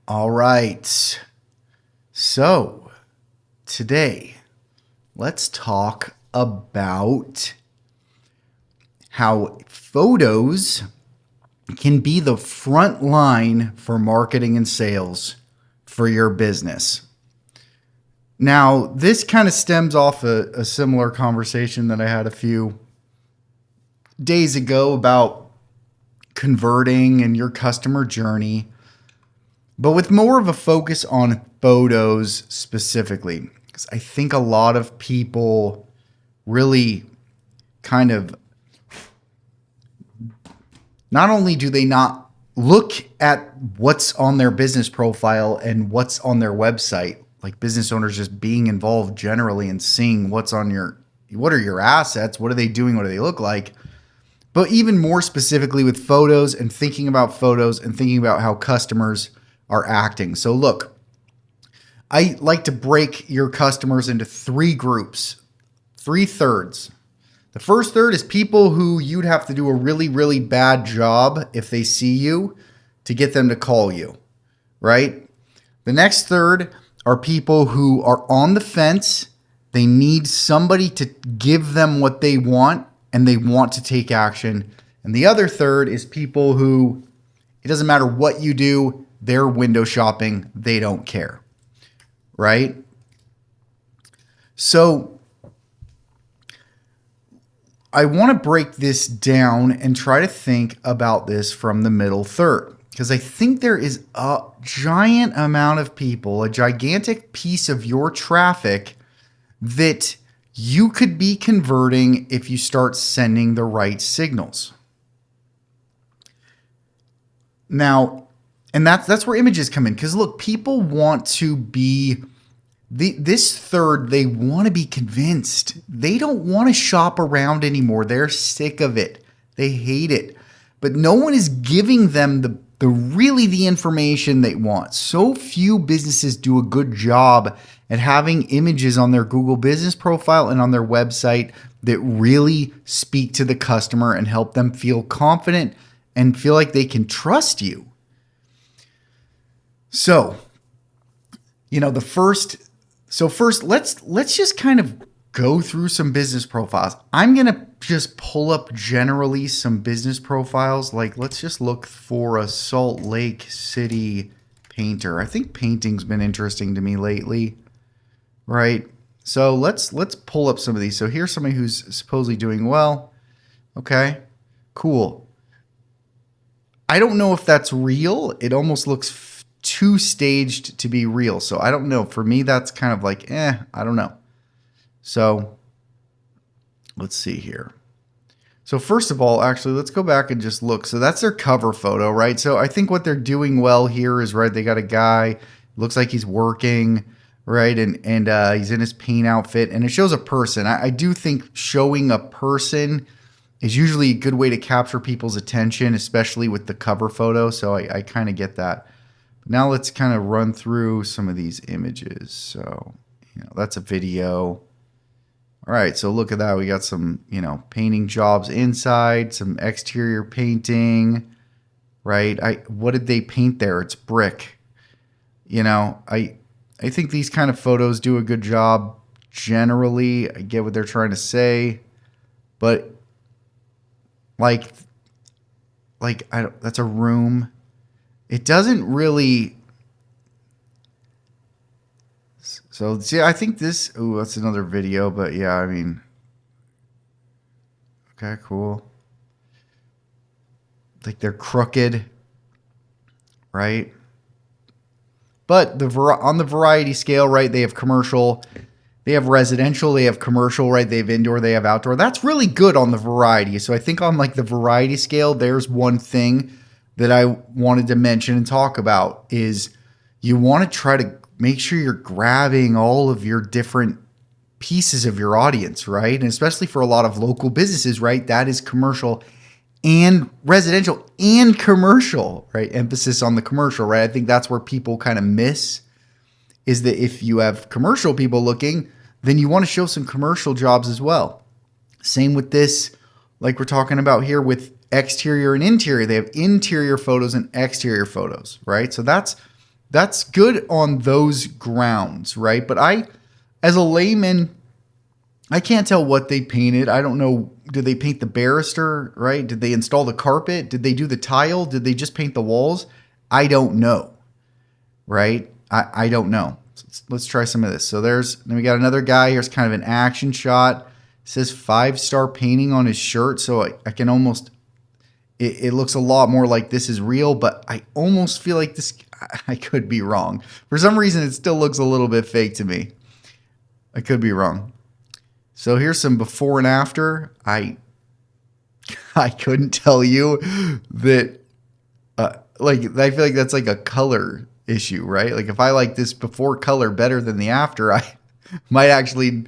All right. So today, let's talk about how photos can be the front line for marketing and sales for your business. Now, this kind of stems off a similar conversation that I had a few days ago about converting and your customer journey, but with more of a focus on photos specifically. Because I think a lot of people really kind of, not only do they not look at what's on their business profile and what's on their website, like business owners just being involved generally and seeing what are your assets, what are they doing, what do they look like, but even more specifically with photos and thinking about photos and thinking about how customers are acting. So look, I like to break your customers into three groups, 3/3. The first third is people who you'd have to do a really, really bad job if they see you to get them to call you, right? The next third are people who are on the fence. They need somebody to give them what they want and they want to take action. And the other third is people who, it doesn't matter what you do, they're window shopping, they don't care, right? So I want to break this down and try to think about this from the middle third, because I think there is a giant amount of people, a gigantic piece of your traffic that you could be converting if you start sending the right signals. Now, and that's where images come in, because look, people want to be this third, they want to be convinced. They don't want to shop around anymore. They're sick of it. They hate it. But no one is giving them the information they want. So few businesses do a good job at having images on their Google business profile and on their website that really speak to the customer and help them feel confident and feel like they can trust you. So, first, let's just kind of go through some business profiles. I'm going to just pull up generally some business profiles. Like, let's just look for a Salt Lake City painter. I think painting's been interesting to me lately, right? So let's pull up some of these. So here's somebody who's supposedly doing well. Okay, cool. I don't know if that's real. It almost looks too staged to be real. So I don't know. For me, that's kind of like, I don't know. So let's see here. So first of all, actually, let's go back and just look. So that's their cover photo, right? So I think what they're doing well here is, right, they got a guy, looks like he's working, right? And he's in his paint outfit and it shows a person. I do think showing a person is usually a good way to capture people's attention, especially with the cover photo. So I kind of get that. Now let's kind of run through some of these images. So, that's a video. All right, so look at that. We got some, painting jobs inside, some exterior painting, right? What did they paint there? It's brick. I think these kind of photos do a good job generally. I get what they're trying to say, but that's a room. It doesn't really. So see, I think this. Oh, that's another video, but yeah, I mean. Okay, cool. Like they're crooked, right? But on the variety scale, right? They have commercial, they have residential, they have commercial, right? They have indoor, they have outdoor. That's really good on the variety. So I think on like the variety scale, there's one thing that I wanted to mention and talk about is you want to try to make sure you're grabbing all of your different pieces of your audience, right? And especially for a lot of local businesses, right? That is commercial and residential and commercial, right? Emphasis on the commercial, right? I think that's where people kind of miss is that if you have commercial people looking, then you want to show some commercial jobs as well. Same with this, like we're talking about here with exterior and interior. They have interior photos and exterior photos, right? So that's that's good on those grounds, right? But as a layman, I can't tell what they painted. I don't know. Did they paint the barrister, right? Did they install the carpet? Did they do the tile? Did they just paint the walls? I don't know, right? I don't know. Let's try some of this. So then we got another guy. Here's kind of an action shot. It says 5-star painting on his shirt. So I can almost, it looks a lot more like this is real, but I almost feel like this, I could be wrong. For some reason, it still looks a little bit fake to me. I could be wrong. So here's some before and after. I couldn't tell you that, I feel like that's like a color issue, right? Like if I like this before color better than the after, I might actually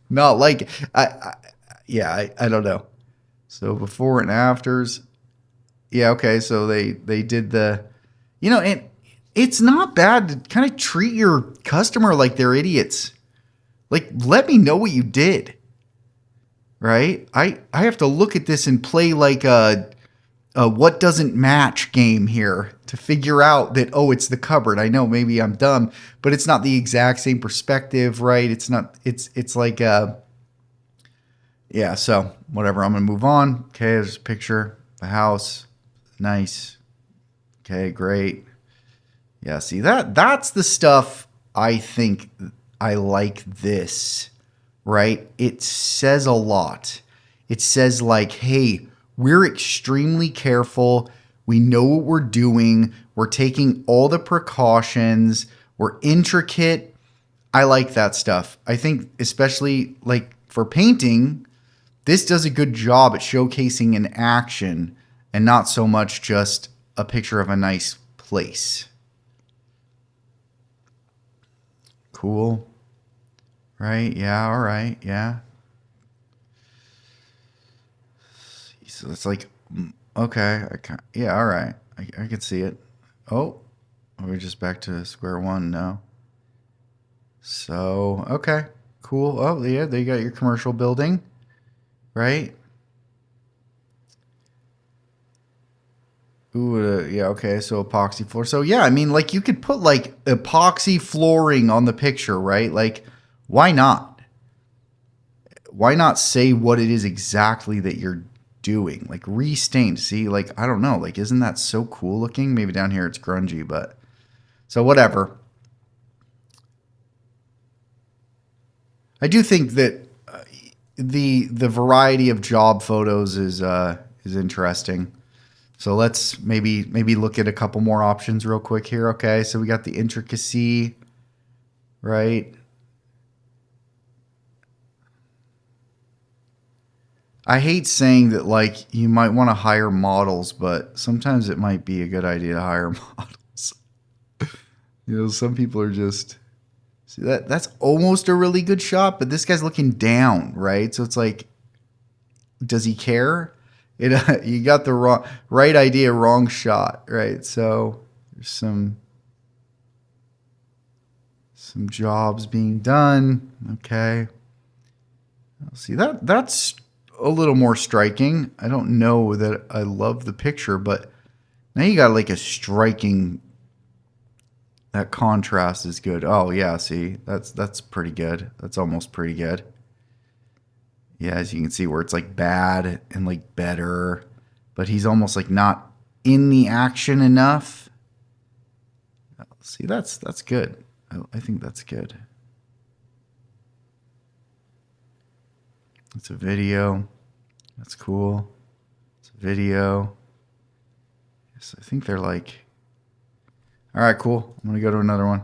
not like it. I don't know. So before and afters. Yeah, okay. So they did the, and it's not bad to kind of treat your customer like they're idiots. Like, let me know what you did, right? I have to look at this and play like a what doesn't match game here to figure out that, oh, it's the cupboard. I know maybe I'm dumb, but it's not the exact same perspective, right? It's not, it's like, yeah, so whatever. I'm going to move on. Okay, there's a picture, the house. Nice. Okay, great. Yeah, see that's the stuff I think I like this, right? It says a lot. It says like, hey, we're extremely careful. We know what we're doing. We're taking all the precautions. We're intricate. I like that stuff. I think especially like for painting, this does a good job at showcasing an action and not so much just a picture of a nice place. Cool. Right? Yeah, all right. Yeah. So it's like, okay. Yeah, all right. I can see it. Oh, are we just back to square one? No. So, okay. Cool. Oh, yeah, there you got your commercial building. Right? Ooh, yeah, okay, so epoxy floor. So yeah, I mean, like you could put like epoxy flooring on the picture, right? Like, why not? Why not say what it is exactly that you're doing? Like restained. See, like I don't know, like isn't that so cool looking? Maybe down here it's grungy, but so whatever. I do think that the variety of job photos is interesting. So let's maybe look at a couple more options real quick here. Okay, so we got the intricacy, right? I hate saying that like you might want to hire models, but sometimes it might be a good idea to hire models. Some people are just see that's almost a really good shot, but this guy's looking down, right? So it's like, does he care? You got the right idea, wrong shot, right? So there's some jobs being done. Okay, see that's a little more striking. I don't know that I love the picture, but now you got like a striking. That contrast is good. Oh yeah, see that's pretty good. That's almost pretty good. Yeah, as you can see where it's like bad and like better, but he's almost like not in the action enough. See, that's good. I think that's good. It's a video. That's cool. It's a video. Yes, I think they're like, all right, cool. I'm going to go to another one.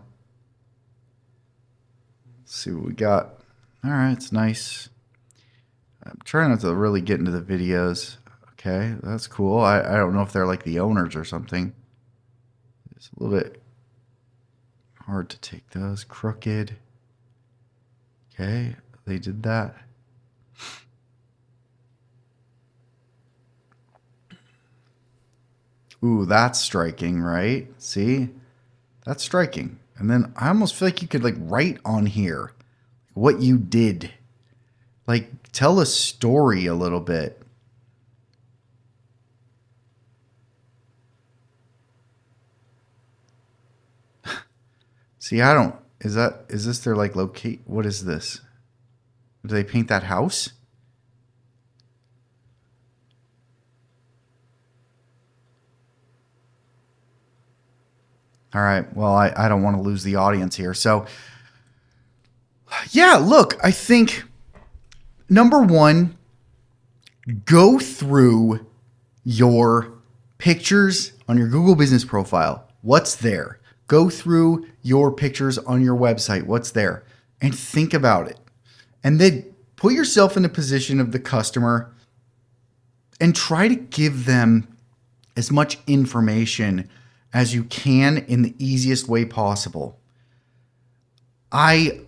Let's see what we got. All right, it's nice. I'm trying not to really get into the videos. Okay, that's cool. I don't know if they're like the owners or something. It's a little bit hard to take those. Crooked. Okay, they did that. Ooh, that's striking, right? See? That's striking. And then I almost feel like you could like write on here what you did. Like tell a story a little bit. See, is this their like locate? What is this? Do they paint that house? All right. Well, I don't want to lose the audience here. So, yeah, look, I think number one, go through your pictures on your Google business profile. What's there? Go through your pictures on your website. What's there? And think about it. And then put yourself in the position of the customer and try to give them as much information as you can in the easiest way possible. I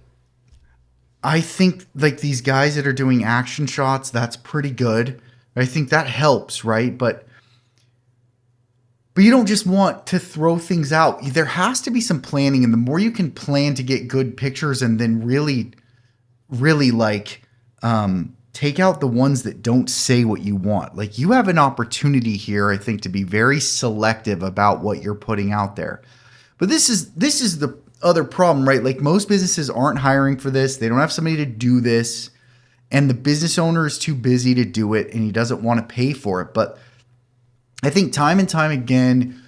think like these guys that are doing action shots, that's pretty good. I think that helps, right? But you don't just want to throw things out. There has to be some planning, and the more you can plan to get good pictures and then really like take out the ones that don't say what you want. Like you have an opportunity here, I think, to be very selective about what you're putting out there. But this is the other problem, right? Like most businesses aren't hiring for this. They don't have somebody to do this. And the business owner is too busy to do it and he doesn't want to pay for it. But I think time and time again,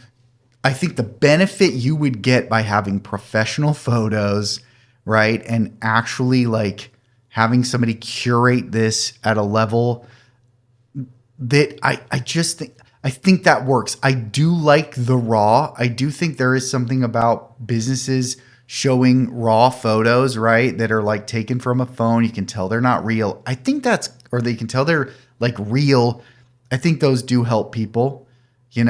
I think the benefit you would get by having professional photos, right? And actually like having somebody curate this at a level that I think that works. I do like the raw. I do think there is something about businesses showing raw photos, right? That are like taken from a phone. You can tell they're not real. I think or they can tell they're like real. I think those do help people, get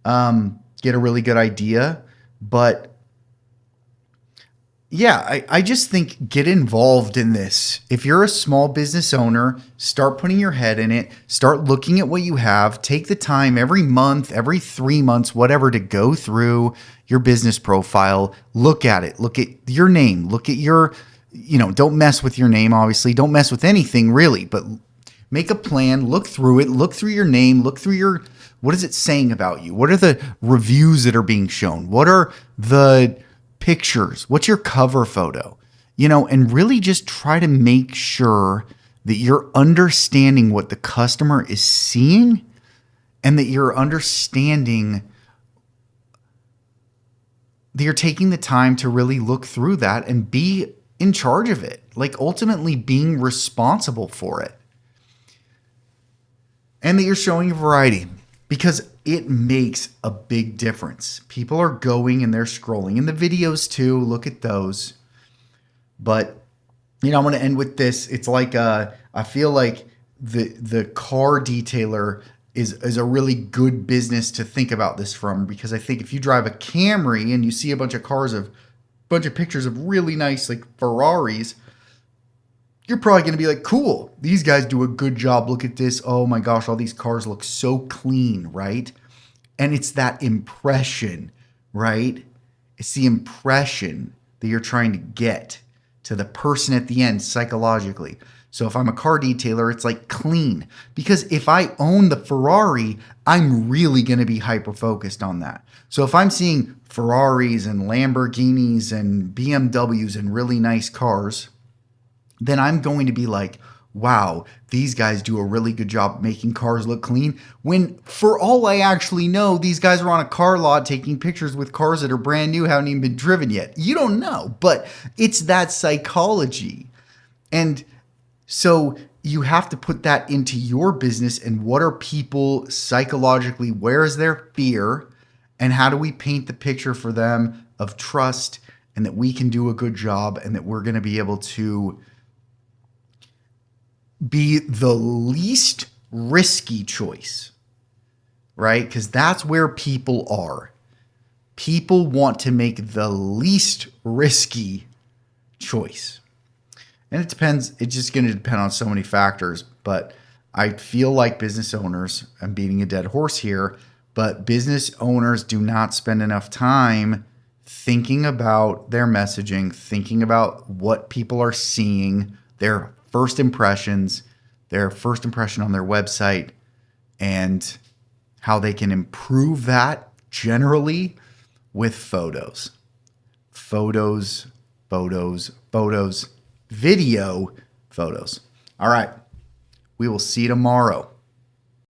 a really good idea. But yeah, I just think get involved in this. If you're a small business owner, start putting your head in it. Start looking at what you have. Take the time every month, every 3 months, whatever, to go through your business profile. Look at it. Look at your name. Look at your, don't mess with your name, obviously. Don't mess with anything really, but make a plan. Look through it. Look through your name. Look through what is it saying about you? What are the reviews that are being shown? What are the pictures? What's your cover photo? And really just try to make sure that you're understanding what the customer is seeing and that you're understanding that you're taking the time to really look through that and be in charge of it, like ultimately being responsible for it. And that you're showing a variety, because it makes a big difference. People are going and they're scrolling. And the videos too, look at those. But, I'm going to end with this. It's like, I feel like the car detailer is a really good business to think about this from, because I think if you drive a Camry and you see a bunch of pictures of really nice like Ferraris, you're probably going to be like, cool, these guys do a good job. Look at this. Oh my gosh, all these cars look so clean, right? And it's that impression, right? It's the impression that you're trying to get to the person at the end psychologically. So if I'm a car detailer, it's like clean. Because if I own the Ferrari, I'm really going to be hyper-focused on that. So if I'm seeing Ferraris and Lamborghinis and BMWs and really nice cars, then I'm going to be like, wow, these guys do a really good job making cars look clean. When for all I actually know, these guys are on a car lot taking pictures with cars that are brand new, haven't even been driven yet. You don't know, but it's that psychology. And so you have to put that into your business. And what are people psychologically? Where is their fear? And how do we paint the picture for them of trust, and that we can do a good job, and that we're going to be able to be the least risky choice, right? Because that's where people are. People want to make the least risky choice. And it depends. It's just going to depend on so many factors. But I feel like business owners, I'm beating a dead horse here, but business owners do not spend enough time thinking about their messaging, thinking about what people are seeing, their first impressions, their first impression on their website, and how they can improve that generally with photos. photos, photos, photos, video, photos. All right. We will see you tomorrow.